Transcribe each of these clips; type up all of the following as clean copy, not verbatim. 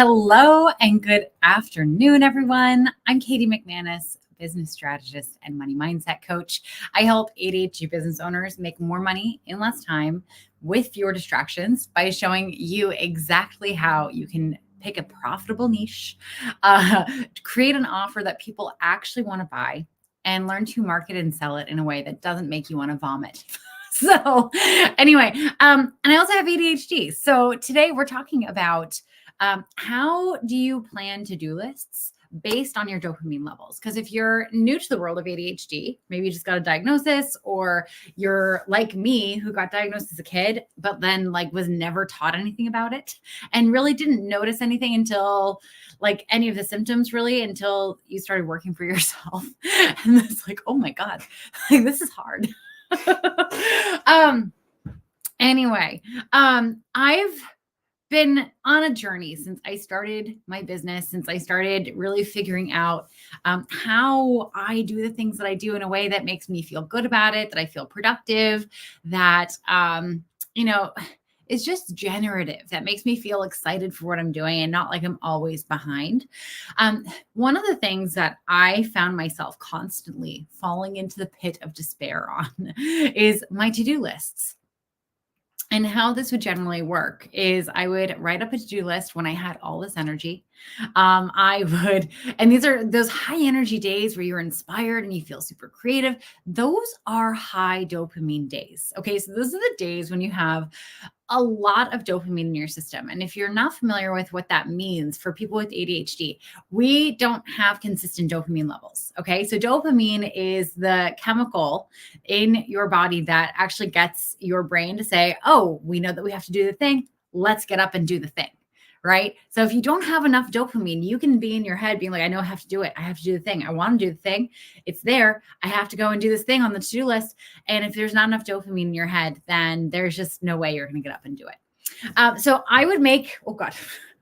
Hello and good afternoon, everyone. I'm Katie McManus, business strategist and money mindset coach. I help ADHD business owners make more money in less time with fewer distractions by showing you exactly how you can pick a profitable niche, create an offer that people actually want to buy, and learn to market and sell it in a way that doesn't make you want to vomit. So anyway, and I also have ADHD. So today we're talking about how do you plan to-do lists based on your dopamine levels? Because if you're new to the world of ADHD, maybe you just got a diagnosis, or you're like me who got diagnosed as a kid, but then was never taught anything about it and really didn't notice anything until any of the symptoms really until you started working for yourself. And it's like, oh my God, this is hard. Anyway, I've been on a journey since I started my business, since I started really figuring out how I do the things that I do in a way that makes me feel good about it, that I feel productive, that, is just generative, that makes me feel excited for what I'm doing and not like I'm always behind. One of the things that I found myself constantly falling into the pit of despair on is my to-do lists. And how this would generally work is I would write up a to-do list when I had all this energy. And these are those high energy days where you're inspired and you feel super creative. Those are high dopamine days. Okay. So those are the days when you have a lot of dopamine in your system. And if you're not familiar with what that means for people with ADHD, we don't have consistent dopamine levels. Okay. So dopamine is the chemical in your body that actually gets your brain to say, oh, we know that we have to do the thing. Let's get up and do the thing. Right. So if you don't have enough dopamine, you can be in your head being like, I know I have to do it. I have to do the thing. I want to do the thing. It's there. I have to go and do this thing on the to-do list. And if there's not enough dopamine in your head, then there's just no way you're going to get up and do it. So I would make,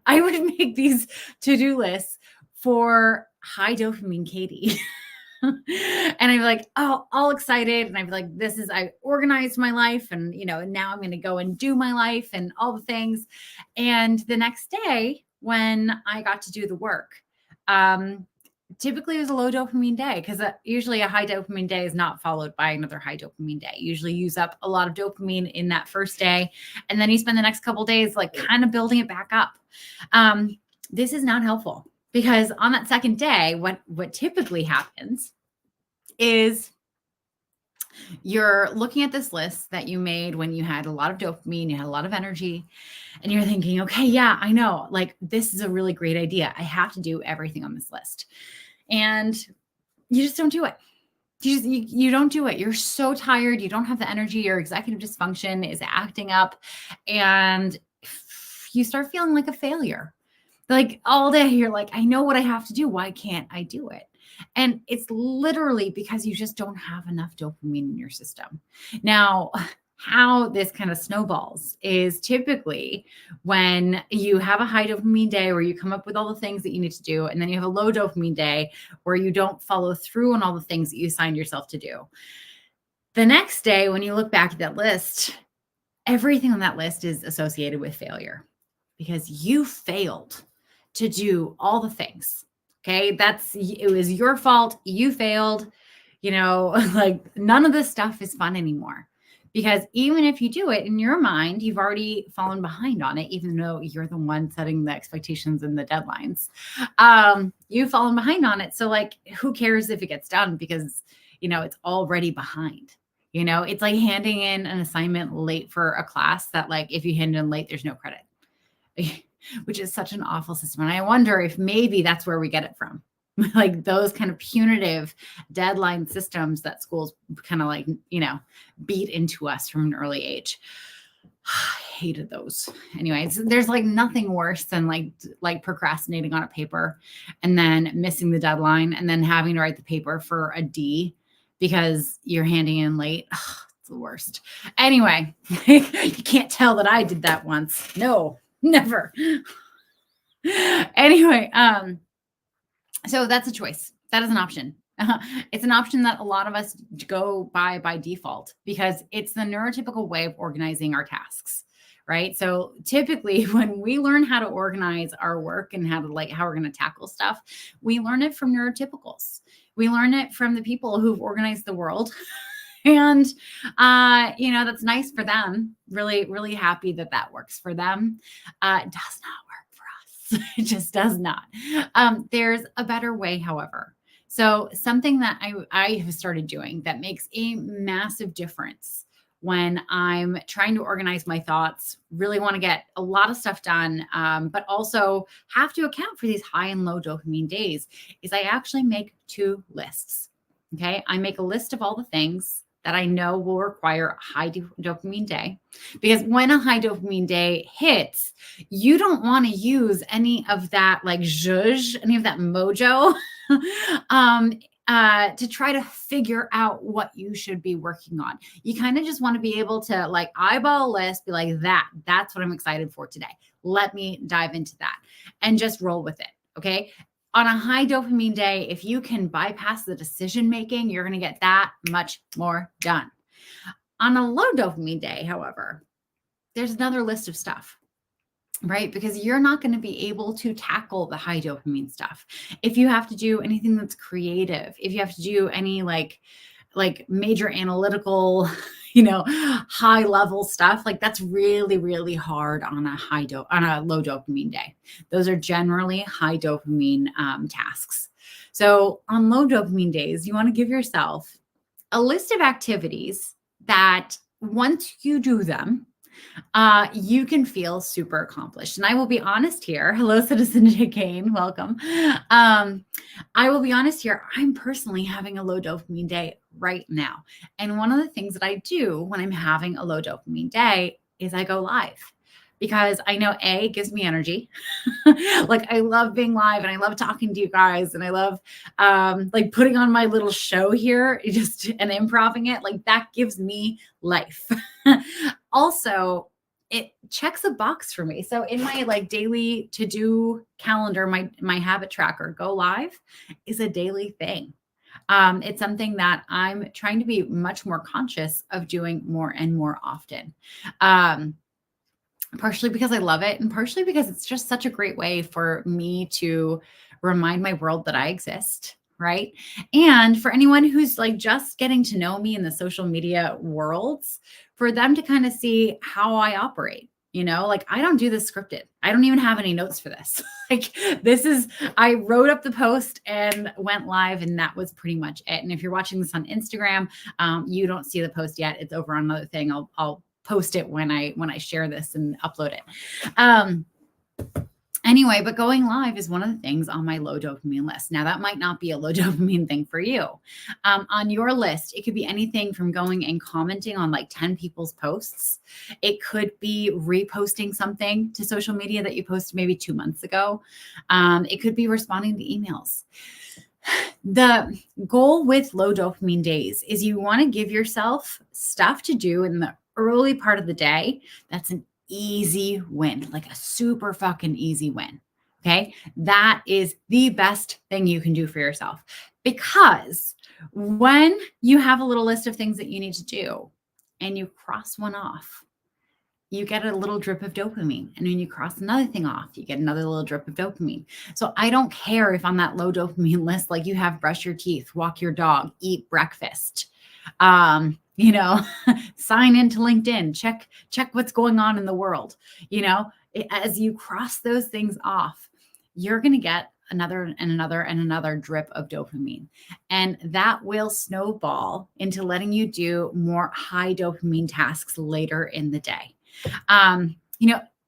I would make these to-do lists for high dopamine Katie. And I'd be like, oh, all excited. And I'd be like, I organized my life and, now I'm going to go and do my life and all the things. And the next day when I got to do the work, typically it was a low dopamine day because usually a high dopamine day is not followed by another high dopamine day. You usually use up a lot of dopamine in that first day. And then you spend the next couple of days, kind of building it back up. This is not helpful. Because on that second day, what typically happens is you're looking at this list that you made when you had a lot of dopamine, you had a lot of energy, and you're thinking, okay, yeah, I know, this is a really great idea. I have to do everything on this list. And you just don't do it. You don't do it. You're so tired. You don't have the energy. Your executive dysfunction is acting up and you start feeling like a failure. All day, you're like, I know what I have to do. Why can't I do it? And it's literally because you just don't have enough dopamine in your system. Now, how this kind of snowballs is typically when you have a high dopamine day where you come up with all the things that you need to do, and then you have a low dopamine day where you don't follow through on all the things that you assigned yourself to do. The next day, when you look back at that list, everything on that list is associated with failure because you failed to do all the things. Okay. It was your fault. You failed, none of this stuff is fun anymore because even if you do it in your mind, you've already fallen behind on it, even though you're the one setting the expectations and the deadlines. You've fallen behind on it. So who cares if it gets done because, it's already behind. It's like handing in an assignment late for a class that if you hand in late, there's no credit. Which is such an awful system. And I wonder if maybe that's where we get it from. Those kind of punitive deadline systems that schools kind of beat into us from an early age. I hated those. Anyways, there's nothing worse than procrastinating on a paper and then missing the deadline and then having to write the paper for a D because you're handing in late. It's the worst. Anyway, you can't tell that I did that once. No. Never. Anyway, so that's a choice. That is an option. It's an option that a lot of us go by default because it's the neurotypical way of organizing our tasks, right? So typically when we learn how to organize our work and how we're going to tackle stuff, we learn it from neurotypicals. We learn it from the people who've organized the world. And, that's nice for them. Really, really happy that that works for them. It does not work for us. It just does not. There's a better way, however. So something that I have started doing that makes a massive difference when I'm trying to organize my thoughts, really want to get a lot of stuff done, but also have to account for these high and low dopamine days, is I actually make 2 lists. Okay. I make a list of all the things that I know will require a high dopamine day, because when a high dopamine day hits, you don't want to use any of that like zhuzh, any of that mojo, to try to figure out what you should be working on. You kind of just want to be able to like eyeball a list, be like, that's what I'm excited for today. Let me dive into that and just roll with it. Okay. On a high dopamine day, if you can bypass the decision making, you're going to get that much more done. On a low dopamine day, however, there's another list of stuff, right? Because you're not going to be able to tackle the high dopamine stuff. If you have to do anything that's creative, if you have to do any like major analytical, high level stuff, like that's really, really hard on a low dopamine day. Those are generally high dopamine tasks. So on low dopamine days, you want to give yourself a list of activities that once you do them, you can feel super accomplished. And I will be honest here. Hello, Citizen J. Kane. Welcome. I will be honest here. I'm personally having a low dopamine day right now. And one of the things that I do when I'm having a low dopamine day is I go live, because I know it gives me energy. Like I love being live and I love talking to you guys. And I love like putting on my little show here, and improving it. Like that gives me life. Also, it checks a box for me. So in my like daily to-do calendar, my habit tracker, go live is a daily thing. It's something that I'm trying to be much more conscious of doing more and more often. Partially because I love it, and partially because it's just such a great way for me to remind my world that I exist. Right. And for anyone who's like just getting to know me in the social media worlds, for them to kind of see how I operate. Like I don't do this scripted. I don't even have any notes for this. Like I wrote up the post and went live, and that was pretty much it. And if you're watching this on Instagram, you don't see the post yet. It's over on another thing. I'll post it when I share this and upload it. Anyway, but going live is one of the things on my low dopamine list. Now, that might not be a low dopamine thing for you. On your list, it could be anything from going and commenting on like 10 people's posts. It could be reposting something to social media that you posted maybe 2 months ago. It could be responding to emails. The goal with low dopamine days is you want to give yourself stuff to do in the early part of the day that's an easy win, like a super fucking easy win. Okay. That is the best thing you can do for yourself, because when you have a little list of things that you need to do and you cross one off, you get a little drip of dopamine. And when you cross another thing off, you get another little drip of dopamine. So I don't care if on that low dopamine list, like you have brush your teeth, walk your dog, eat breakfast, sign into LinkedIn, check what's going on in the world. As you cross those things off, you're going to get another and another and another drip of dopamine. And that will snowball into letting you do more high dopamine tasks later in the day.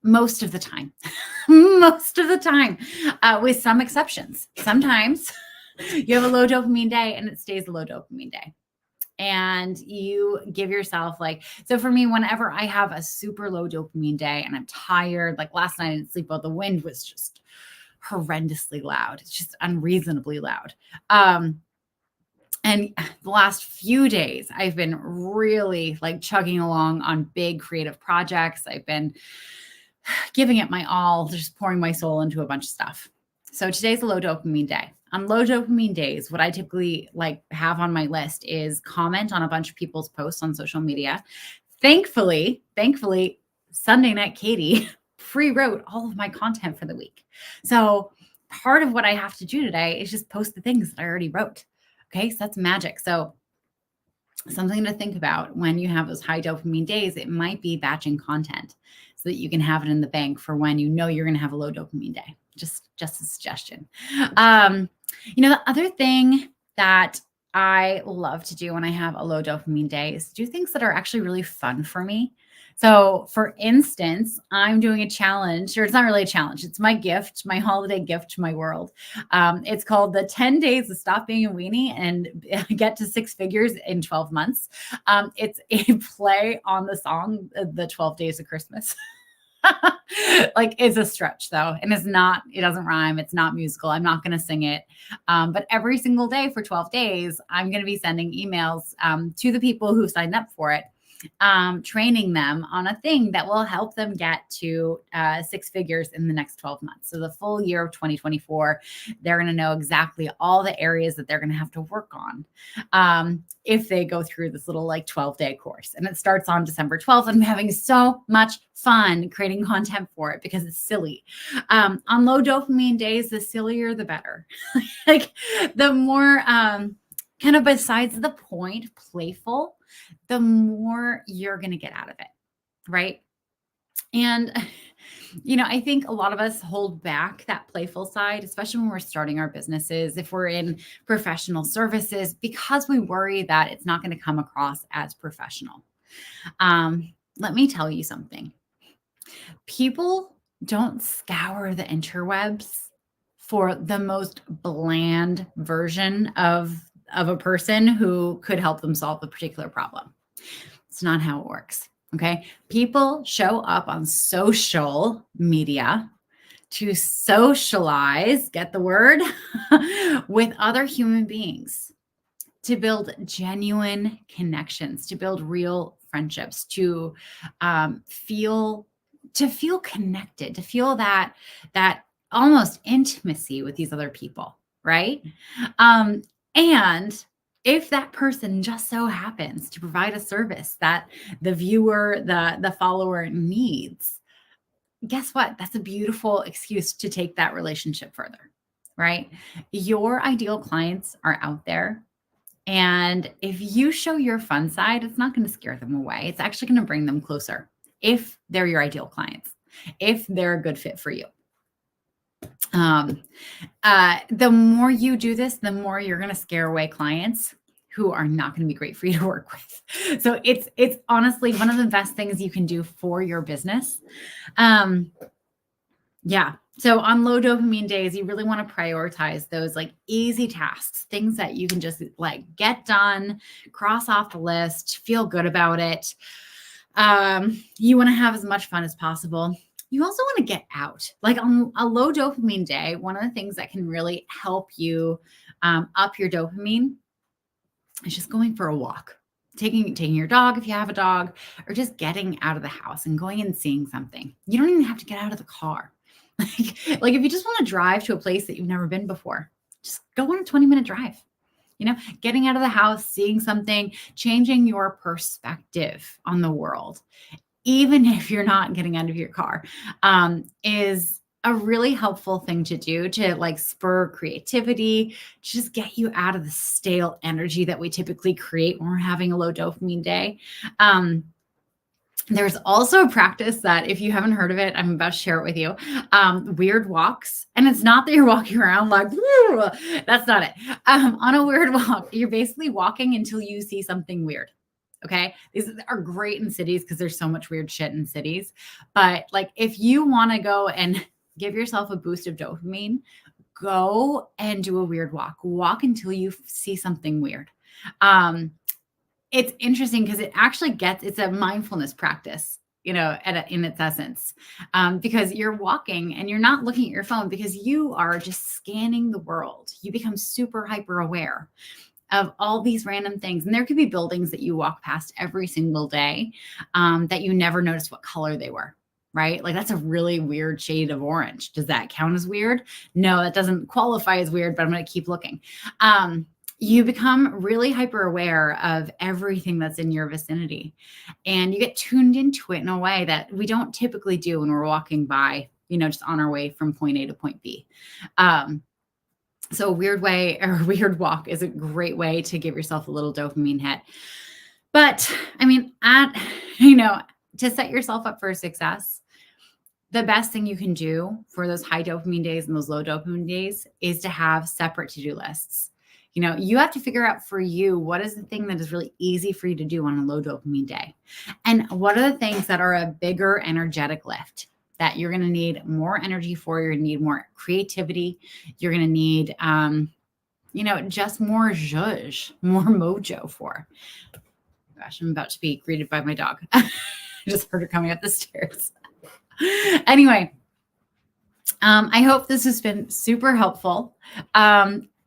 Most of the time, with some exceptions. Sometimes you have a low dopamine day and it stays a low dopamine day. And you give yourself so for me, whenever I have a super low dopamine day and I'm tired, like last night I didn't sleep well, the wind was just horrendously loud. It's just unreasonably loud. And the last few days, I've been really chugging along on big creative projects. I've been giving it my all, just pouring my soul into a bunch of stuff. So today's a low dopamine day. On low dopamine days, what I typically have on my list is comment on a bunch of people's posts on social media. Thankfully, Sunday Night Katie pre-wrote all of my content for the week. So part of what I have to do today is just post the things that I already wrote. Okay, so that's magic. So something to think about when you have those high dopamine days, it might be batching content so that you can have it in the bank for when you know you're going to have a low dopamine day. Just a suggestion. The other thing that I love to do when I have a low dopamine day is do things that are actually really fun for me. So for instance, I'm doing a challenge, or it's not really a challenge. It's my gift, my holiday gift to my world. It's called the 10 days to stop being a weenie and get to six figures in 12 months. It's a play on the song, the 12 days of Christmas. Like it's a stretch though. And it doesn't rhyme. It's not musical. I'm not going to sing it. But every single day for 12 days, I'm going to be sending emails to the people who signed up for it, training them on a thing that will help them get to six figures in the next 12 months. So the full year of 2024, they're going to know exactly all the areas that they're going to have to work on if they go through this little 12-day course. And it starts on December 12th. I'm having so much fun creating content for it because it's silly. On low dopamine days, the sillier, the better. The more kind of besides the point, playful, the more you're going to get out of it, right? And, I think a lot of us hold back that playful side, especially when we're starting our businesses, if we're in professional services, because we worry that it's not going to come across as professional. Let me tell you something. People don't scour the interwebs for the most bland version of a person who could help them solve a particular problem. It's not how it works. Okay. People show up on social media to socialize, get the word, with other human beings, to build genuine connections, to build real friendships, to feel connected, to feel that almost intimacy with these other people, right? And if that person just so happens to provide a service that the viewer, the follower needs, guess what? That's a beautiful excuse to take that relationship further, right? Your ideal clients are out there. And if you show your fun side, it's not going to scare them away. It's actually going to bring them closer if they're your ideal clients, if they're a good fit for you. The more you do this, the more you're going to scare away clients who are not going to be great for you to work with. So it's honestly one of the best things you can do for your business. So on low dopamine days, you really want to prioritize those easy tasks, things that you can just get done, cross off the list, feel good about it. You want to have as much fun as possible. You also want to get out. On a low dopamine day, one of the things that can really help you up your dopamine is just going for a walk, taking your dog if you have a dog, or just getting out of the house and going and seeing something. You don't even have to get out of the car. If you just want to drive to a place that you've never been before, just go on a 20-minute drive. Getting out of the house, seeing something, changing your perspective on the world, even if you're not getting out of your car, is a really helpful thing to do to spur creativity, to just get you out of the stale energy that we typically create when we're having a low dopamine day. There's also a practice that if you haven't heard of it, I'm about to share it with you. Weird walks. And it's not that you're walking around woo, that's not it. On a weird walk, you're basically walking until you see something weird. Okay. These are great in cities because there's so much weird shit in cities. But if you want to go and give yourself a boost of dopamine, go and do a weird walk. Walk until you see something weird. It's interesting because it's a mindfulness practice, in its essence, because you're walking and you're not looking at your phone because you are just scanning the world. You become super hyper aware of all these random things. And there could be buildings that you walk past every single day that you never noticed what color they were, right? That's a really weird shade of orange. Does that count as weird? No, that doesn't qualify as weird, but I'm going to keep looking. you become really hyper aware of everything that's in your vicinity, and you get tuned into it in a way that we don't typically do when we're walking by, just on our way from point A to point B. So a weird way or a weird walk is a great way to give yourself a little dopamine hit. But I mean, to set yourself up for success, the best thing you can do for those high dopamine days and those low dopamine days is to have separate to-do lists. You have to figure out for you, what is the thing that is really easy for you to do on a low dopamine day? And what are the things that are a bigger energetic lift that you're going to need more energy for? You're going to need more creativity. You're going to need, just more zhuzh, more mojo for. Gosh, I'm about to be greeted by my dog. I just heard her coming up the stairs. Anyway, I hope this has been super helpful.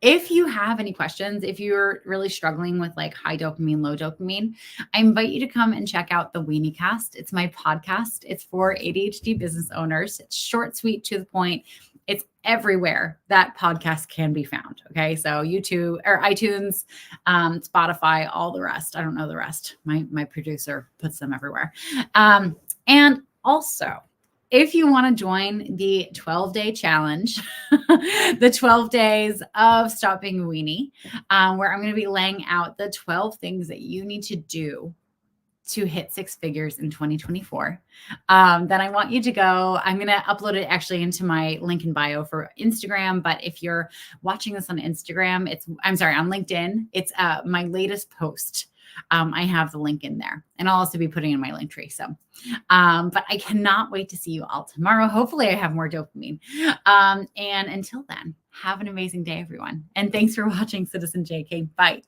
If you have any questions, if you're really struggling with like high dopamine, low dopamine, I invite you to come and check out the Weenie Cast. It's my podcast. It's for ADHD business owners. It's short, sweet, to the point. It's everywhere that podcast can be found. Okay. So YouTube or iTunes, Spotify, all the rest. I don't know the rest. My producer puts them everywhere. And also, if you want to join the 12-day challenge, the 12 days of Stop Being a Weenie, where I'm going to be laying out the 12 things that you need to do to hit six figures in 2024, then I want you to go. I'm going to upload it actually into my link in bio for Instagram. But if you're watching this on Instagram, on LinkedIn, it's my latest post. I have the link in there, and I'll also be putting in my link tree. So, but I cannot wait to see you all tomorrow. Hopefully I have more dopamine. And until then, have an amazing day, everyone. And thanks for watching Citizen JK. Bye.